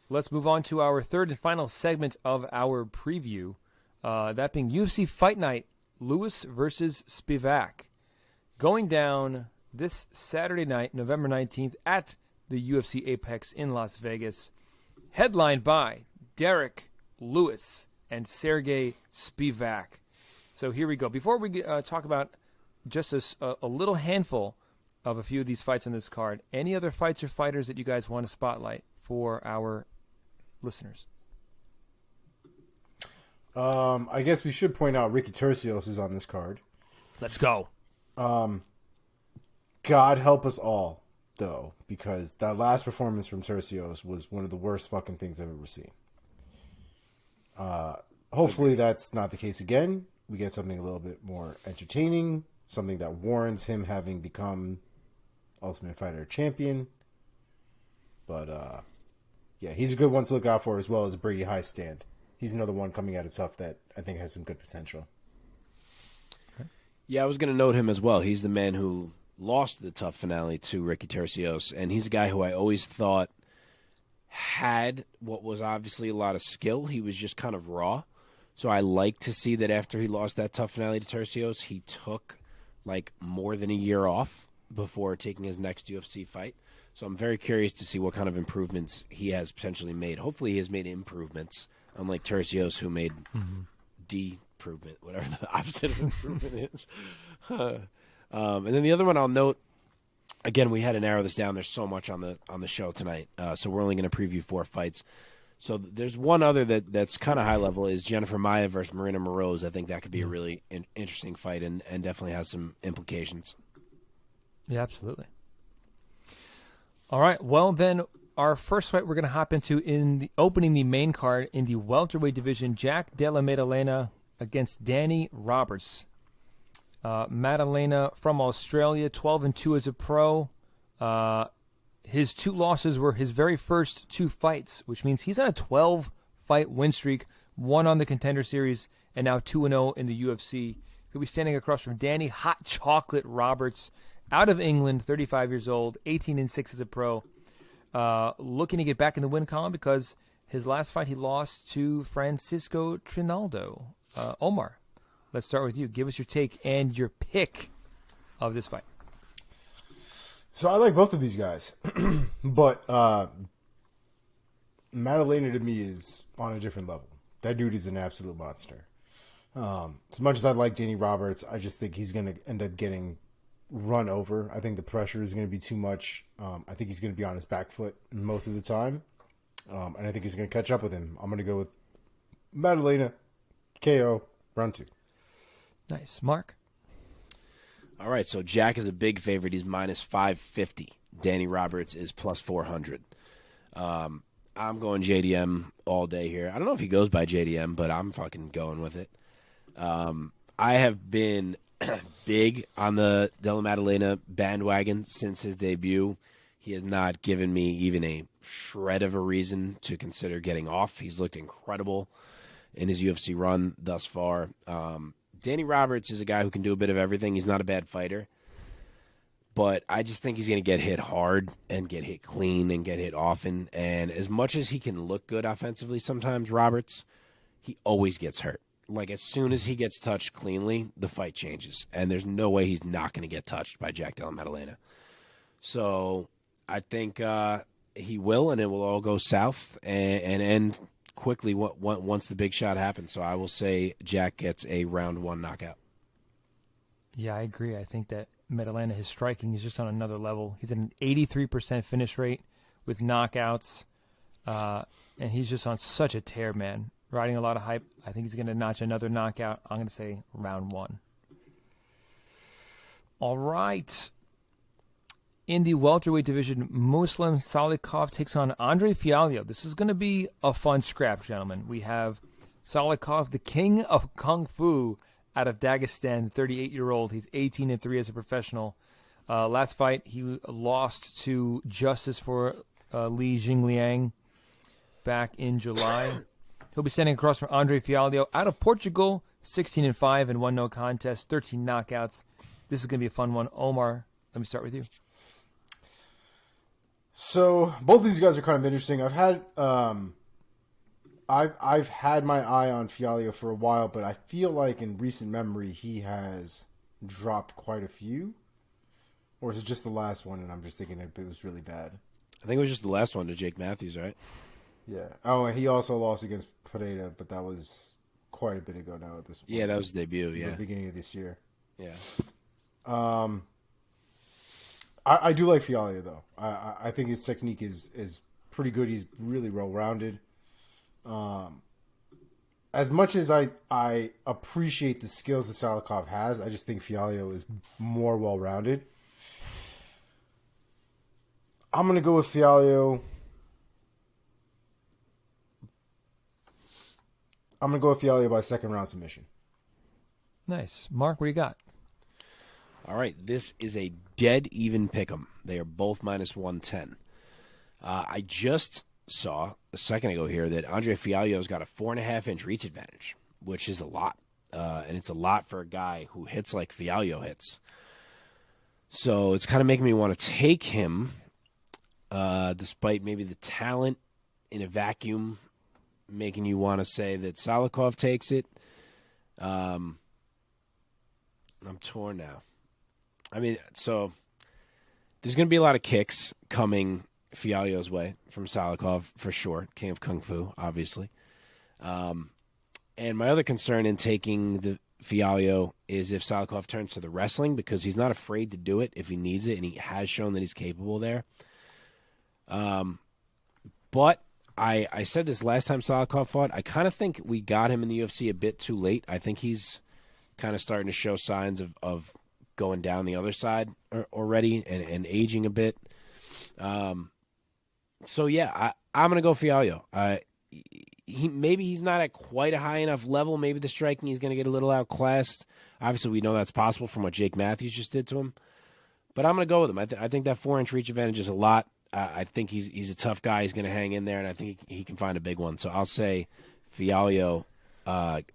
let's move on to our third and final segment of our preview. That being UFC Fight Night, Lewis versus Spivac. Going down this Saturday night, November 19th, at the UFC Apex in Las Vegas. Headlined by Derrick Lewis and Serghei Spivac. So here we go. Before we talk about just a little handful of a few of these fights on this card, any other fights or fighters that you guys want to spotlight for our listeners? I guess we should point out Ricky Turcios is on this card. Let's go. God help us all, though, because that last performance from Turcios was one of the worst fucking things I've ever seen. Hopefully that's not the case again. We get something a little bit more entertaining, something that warrants him having become Ultimate Fighter champion. But, yeah, he's a good one to look out for, as well as Brady Highstand. He's another one coming out of tough that I think has some good potential. Okay. Yeah, I was going to note him as well. He's the man who lost the tough finale to Ricky Turcios, and he's a guy who I always thought had what was obviously a lot of skill. He was just kind of raw. So I like to see that after he lost that tough finale to Turcios, he took like more than a year off before taking his next UFC fight. So I'm very curious to see what kind of improvements he has potentially made. Hopefully he has made improvements, unlike Turcios, who made de-improvement, whatever the opposite of improvement is. And then the other one I'll note, again, we had to narrow this down. There's so much on the show tonight, so we're only going to preview 4 fights. So there's one other that's kind of high level is Jennifer Maia versus Marina Moroz. I think that could be a really interesting fight and definitely has some implications. Yeah, absolutely. All right, well then, our first fight we're going to hop into in the opening the main card in the welterweight division, Jack Della Maddalena against Danny Roberts. Maddalena from Australia, 12-2 as a pro. His 2 losses were his very first 2 fights, which means he's on a 12-fight win streak, 1 on the Contender Series, and now 2-0 in the UFC. He'll be standing across from Danny Hot Chocolate Roberts, out of England, 35 years old, 18-6 as a pro. Looking to get back in the win column because his last fight he lost to Francisco Trinaldo. Omar, let's start with you. Give us your take and your pick of this fight. So I like both of these guys, but Maddalena to me is on a different level. That dude is an absolute monster. As much as I like Danny Roberts, I just think he's going to end up getting run over. I think the pressure is going to be too much. I think he's going to be on his back foot most of the time, and I think he's going to catch up with him. I'm going to go with Maddalena, KO, round 2. Nice. Mark? All right, so Jack is a big favorite. He's minus 550. Danny Roberts is plus 400. I'm going JDM all day here. I don't know if he goes by JDM, but I'm fucking going with it. I have been big on the Della Maddalena bandwagon since his debut. He has not given me even a shred of a reason to consider getting off. He's looked incredible in his UFC run thus far. Danny Roberts is a guy who can do a bit of everything. He's not a bad fighter. But I just think he's going to get hit hard and get hit clean and get hit often. And as much as he can look good offensively sometimes, Roberts, he always gets hurt. Like, as soon as he gets touched cleanly, the fight changes. And there's no way he's not going to get touched by Jack Della Maddalena. So I think he will, and it will all go south and end quickly once the big shot happens. So I will say Jack gets a round 1 knockout. Yeah, I agree. I think that Maddalena, his striking is just on another level. He's at an 83% finish rate with knockouts, and he's just on such a tear, man. Riding a lot of hype. I think he's going to notch another knockout. I'm going to say round 1. All right. In the welterweight division, Muslim Salikhov takes on Andre Fialho. This is going to be a fun scrap, gentlemen. We have Salikhov, the king of Kung Fu, out of Dagestan, 38-year-old. He's 18-3 as a professional. Last fight, he lost to Justice for Li Jingliang back in July. He'll be standing across from Andre Fialho out of Portugal, 16-5 and 1 no contest, 13 knockouts. This is going to be a fun one. Omar, let me start with you. So both of these guys are kind of interesting. I've had my eye on Fialho for a while, but I feel like in recent memory he has dropped quite a few. Or is it just the last one and I'm just thinking it was really bad? I think it was just the last one to Jake Matthews, right? Yeah. Oh, and he also lost against Pereira, but that was quite a bit ago now at this point. Yeah, that was his debut, The beginning of this year. Yeah. I do like Fialho, though. I think his technique is pretty good. He's really well-rounded. As much as I appreciate the skills that Salikhov has, I just think Fialho is more well-rounded. I'm going to go with Fialho. I'm going to go with Fialho by second-round submission. Nice. Mark, what do you got? All right, this is a dead even pick'em. They are both minus 110. I just saw a second ago here that Andre Fialho's got a 4.5-inch reach advantage, which is a lot. And it's a lot for a guy who hits like Fialho hits. So it's kind of making me want to take him, despite maybe the talent in a vacuum making you want to say that Salikhov takes it. I'm torn now. I mean, so there's going to be a lot of kicks coming Fialho's way from Salikhov for sure. King of Kung Fu, obviously. And my other concern in taking the Fialho is if Salikhov turns to the wrestling, because he's not afraid to do it if he needs it, and he has shown that he's capable there. But I said this last time Salikhov fought. I kind of think we got him in the UFC a bit too late. I think he's kind of starting to show signs of going down the other side already and aging a bit. So, yeah, I'm going to go Fialho. Maybe he's not at quite a high enough level. Maybe the striking he's going to get a little outclassed. Obviously, we know that's possible from what Jake Matthews just did to him. But I'm going to go with him. I think that 4-inch reach advantage is a lot. I think he's a tough guy. He's going to hang in there, and I think he can find a big one. So I'll say Fialho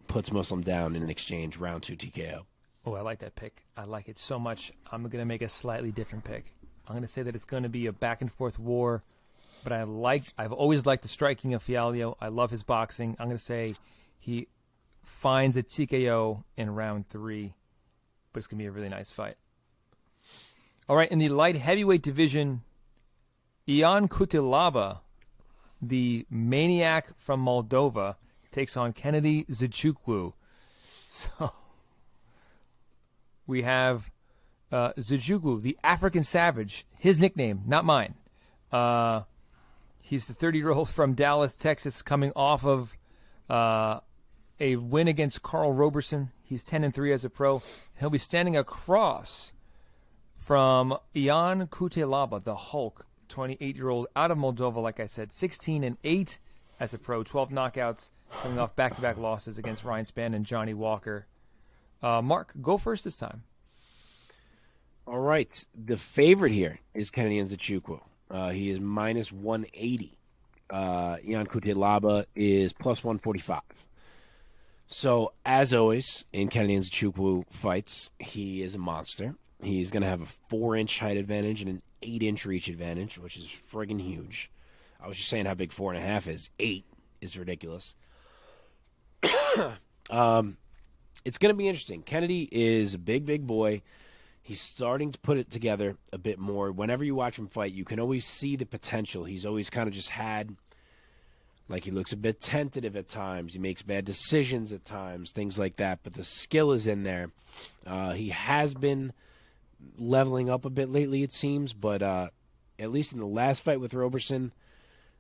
puts Muslim down in an exchange, round 2 TKO. Oh, I like that pick. I like it so much. I'm going to make a slightly different pick. I'm going to say that it's going to be a back-and-forth war, but I've always liked the striking of Fialho. I love his boxing. I'm going to say he finds a TKO in round 3, but it's going to be a really nice fight. All right, in the light heavyweight division, Ion Cutelaba, the maniac from Moldova, takes on Kennedy Nzechukwu. So we have Nzechukwu, the African Savage, his nickname, not mine. He's the 30-year-old from Dallas, Texas, coming off of a win against Carl Roberson. He's 10-3 as a pro. He'll be standing across from Ion Cutelaba, the Hulk, 28-year-old out of Moldova, like I said, 16-8 as a pro, 12 knockouts, coming off back-to-back losses against Ryan Spann and Johnny Walker. Mark, go first this time. All right. The favorite here is Kennedy Nzechukwu. He is minus 180. Ion Cutelaba is plus 145. So, as always, in Kennedy Nzechukwu fights, he is a monster. He's going to have a 4-inch height advantage and an 8-inch reach advantage, which is friggin' huge. I was just saying how big 4.5 is. 8 is ridiculous. It's going to be interesting. Kennedy is a big, big boy. He's starting to put it together a bit more. Whenever you watch him fight, you can always see the potential. He's always kind of just had, like, he looks a bit tentative at times. He makes bad decisions at times, things like that. But the skill is in there. He has been leveling up a bit lately, it seems, but at least in the last fight with Roberson,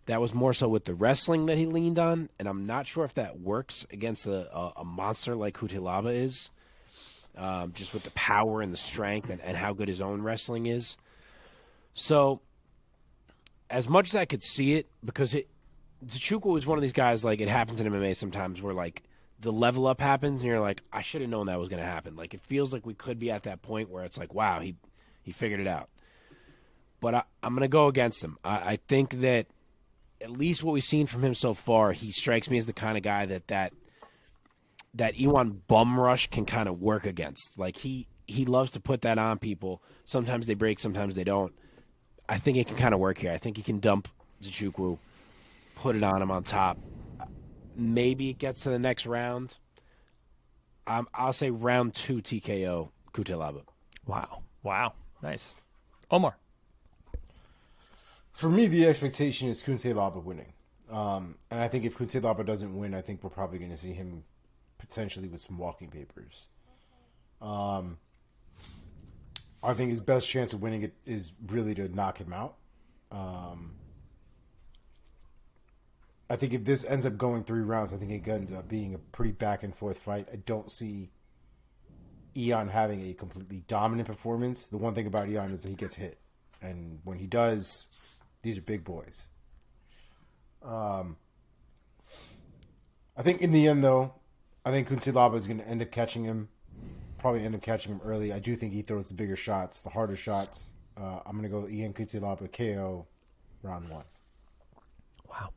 that was more so with the wrestling that he leaned on, and I'm not sure if that works against a monster like Cutelaba is, just with the power and the strength and how good his own wrestling is. So, as much as I could see it, because Nzechukwu is one of these guys, like, it happens in MMA sometimes where, like, the level up happens, and you're like, I should have known that was going to happen. Like, it feels like we could be at that point where it's like, wow, he figured it out. But I'm going to go against him. I think that at least what we've seen from him so far, he strikes me as the kind of guy that Iwan bum rush can kind of work against. Like, he loves to put that on people. Sometimes they break, sometimes they don't. I think it can kind of work here. I think he can dump Nzechukwu, put it on him on top. Maybe it gets to the next round. I'll say round 2 TKO Cutelaba. Wow. Nice. Omar. For me, the expectation is Cutelaba winning. And I think if Cutelaba doesn't win, I think we're probably going to see him potentially with some walking papers. I think his best chance of winning it is really to knock him out. I think if this ends up going 3 rounds, I think it ends up being a pretty back and forth fight. I don't see Ion having a completely dominant performance. The one thing about Ion is that he gets hit. And when he does, these are big boys. I think in the end, though, I think Cutelaba is going to end up catching him. Probably end up catching him early. I do think he throws the bigger shots, the harder shots. I'm going to go Ion Cutelaba KO round 1. Wow.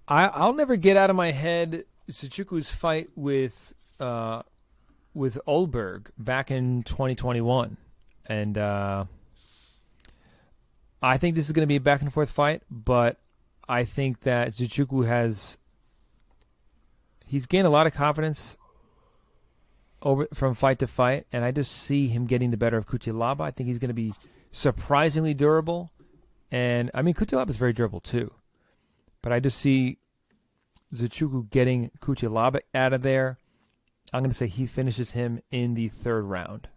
I'll never get out of my head Nzechukwu's fight with Olberg back in 2021, and I think this is going to be a back and forth fight. But I think that Nzechukwu he's gained a lot of confidence from fight to fight, and I just see him getting the better of Cutelaba. I think he's going to be surprisingly durable, and I mean Cutelaba is very durable too. But I just see Nzechukwu getting Cutelaba out of there. I'm going to say he finishes him in the 3rd round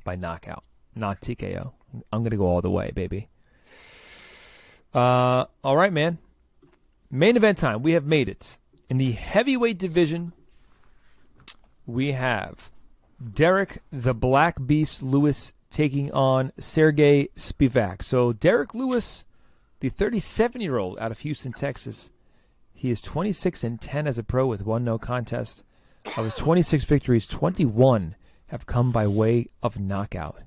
by knockout, not TKO. I'm going to go all the way, baby. All right, man. Main event time. We have made it. In the heavyweight division, we have Derrick the Black Beast Lewis taking on Serghei Spivac. So Derrick Lewis, the 37-year-old out of Houston, Texas, he is 26-10 as a pro with 1 no contest. Of his 26 victories, 21 have come by way of knockout.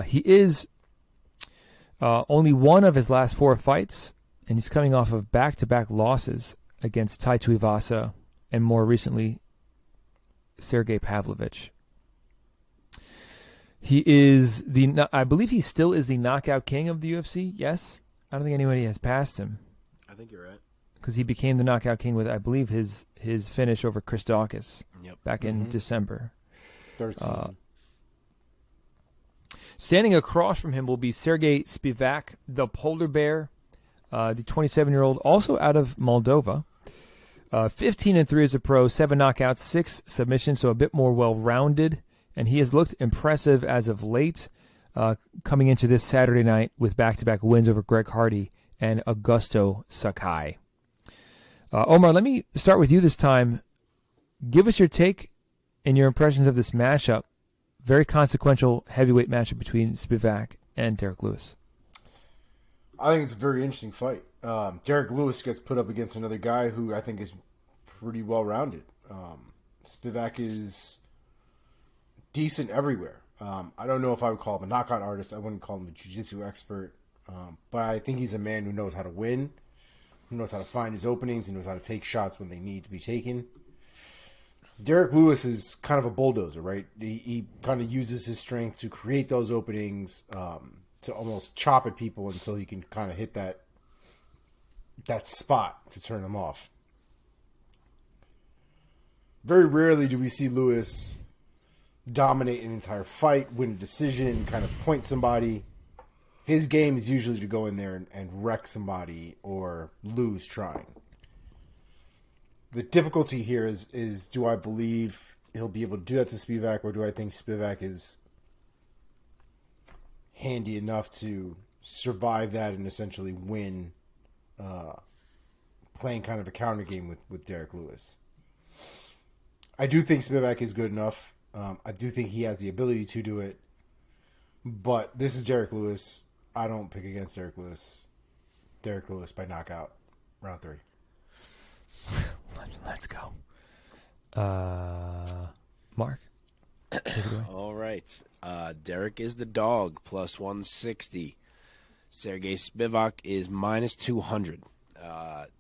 He is only one of his last 4 fights, and he's coming off of back-to-back losses against Tai Tuivasa and more recently Sergey Pavlovich. He is I believe he still is the knockout king of the UFC. Yes, I don't think anybody has passed him. I think you're right. Because he became the knockout king with, I believe, his finish over Chris Daukaus back in December. 13. Standing across from him will be Serghei Spivac, the polar bear, the 27-year-old, also out of Moldova. 15-3 as a pro, 7 knockouts, 6 submissions, so a bit more well-rounded. And he has looked impressive as of late, coming into this Saturday night with back-to-back wins over Greg Hardy and Augusto Sakai. Omar, let me start with you this time. Give us your take and your impressions of this matchup. Very consequential heavyweight matchup between Spivac and Derrick Lewis. I think it's a very interesting fight. Derrick Lewis gets put up against another guy who I think is pretty well-rounded. Spivac is decent everywhere. I don't know if I would call him a knockout artist. I wouldn't call him a jiu-jitsu expert. But I think he's a man who knows how to win, who knows how to find his openings, he knows how to take shots when they need to be taken. Derrick Lewis is kind of a bulldozer, right? He kind of uses his strength to create those openings, to almost chop at people until he can kind of hit that spot to turn them off. Very rarely do we see Lewis dominate an entire fight, win a decision, kind of point somebody. His game is usually to go in there and wreck somebody or lose trying. The difficulty here is do I believe he'll be able to do that to Spivac, or do I think Spivac is handy enough to survive that and essentially win playing kind of a counter game with Derrick Lewis? I do think Spivac is good enough. I do think he has the ability to do it. But this is Derrick Lewis. I don't pick against Derrick Lewis. Derrick Lewis by knockout, round 3. Let's go. Mark, take it away. All right. Derrick is the dog, plus 160. Serghei Spivac is minus 200.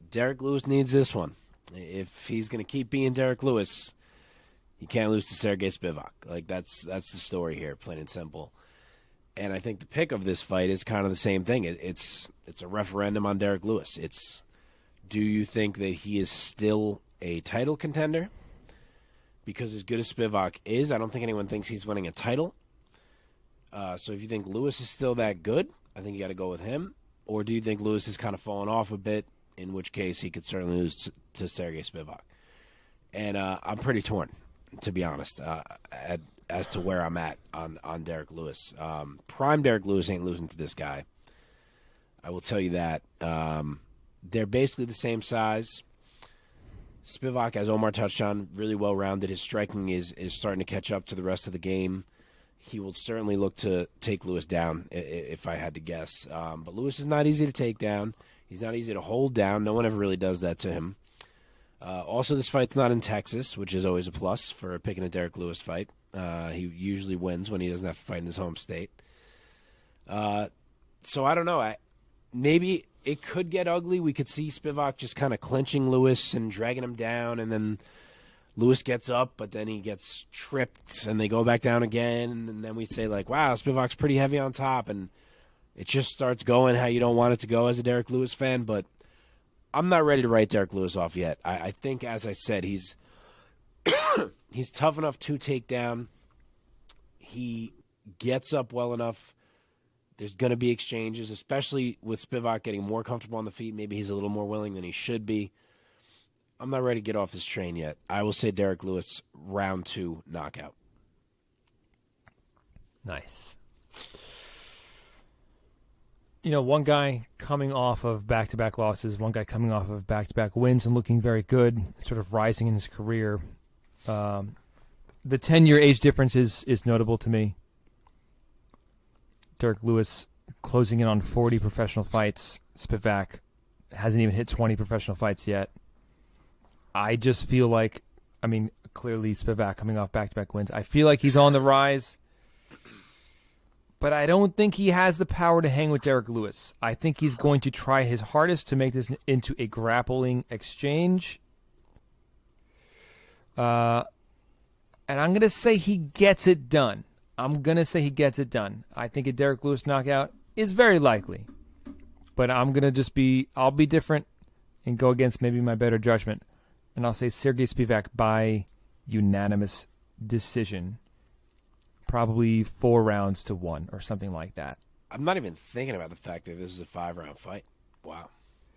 Derrick Lewis needs this one. If he's going to keep being Derrick Lewis, he can't lose to Serghei Spivac. Like that's the story here, plain and simple. And I think the pick of this fight is kind of the same thing. It's a referendum on Derrick Lewis. Do you think that he is still a title contender? Because as good as Spivac is, I don't think anyone thinks he's winning a title. So if you think Lewis is still that good, I think you got to go with him. Or do you think Lewis has kind of fallen off a bit, in which case he could certainly lose to Serghei Spivac? And I'm pretty torn, to be honest, as to where I'm at on Derrick Lewis. Prime Derrick Lewis ain't losing to this guy. I will tell you that. They're basically the same size. Spivac, as Omar touched on, really well-rounded. His striking is starting to catch up to the rest of the game. He will certainly look to take Lewis down, if I had to guess. But Lewis is not easy to take down. He's not easy to hold down. No one ever really does that to him. Also, this fight's not in Texas, which is always a plus for picking a Derrick Lewis fight. He usually wins when he doesn't have to fight in his home state. So I don't know. Maybe it could get ugly. We could see Spivac just kind of clinching Lewis and dragging him down, and then Lewis gets up, but then he gets tripped, and they go back down again, and then we say, like, wow, Spivac's pretty heavy on top, and it just starts going how you don't want it to go as a Derrick Lewis fan, but I'm not ready to write Derrick Lewis off yet. I think, as I said, he's he's tough enough to take down. He gets up well enough. There's going to be exchanges, especially with Spivac getting more comfortable on the feet. Maybe he's a little more willing than he should be. I'm not ready to get off this train yet. I will say Derrick Lewis, round 2 knockout. Nice. You know, one guy coming off of back-to-back losses, one guy coming off of back-to-back wins and looking very good, sort of rising in his career. The 10-year age difference is notable to me. Derrick Lewis closing in on 40 professional fights. Spivac hasn't even hit 20 professional fights yet. I just feel like, I mean, clearly Spivac coming off back-to-back wins. I feel like he's on the rise, but I don't think he has the power to hang with Derrick Lewis. I think he's going to try his hardest to make this into a grappling exchange. And I'm going to say he gets it done. I think a Derrick Lewis knockout is very likely. But I'm going to I'll be different and go against maybe my better judgment. And I'll say Serghei Spivac by unanimous decision. Probably 4 rounds to 1 or something like that. I'm not even thinking about the fact that this is a 5-round fight. Wow.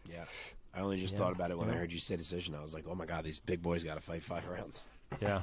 Yeah. I only just thought about it when I heard you say decision. I was like, oh my God, these big boys got to fight 5 rounds. Yeah.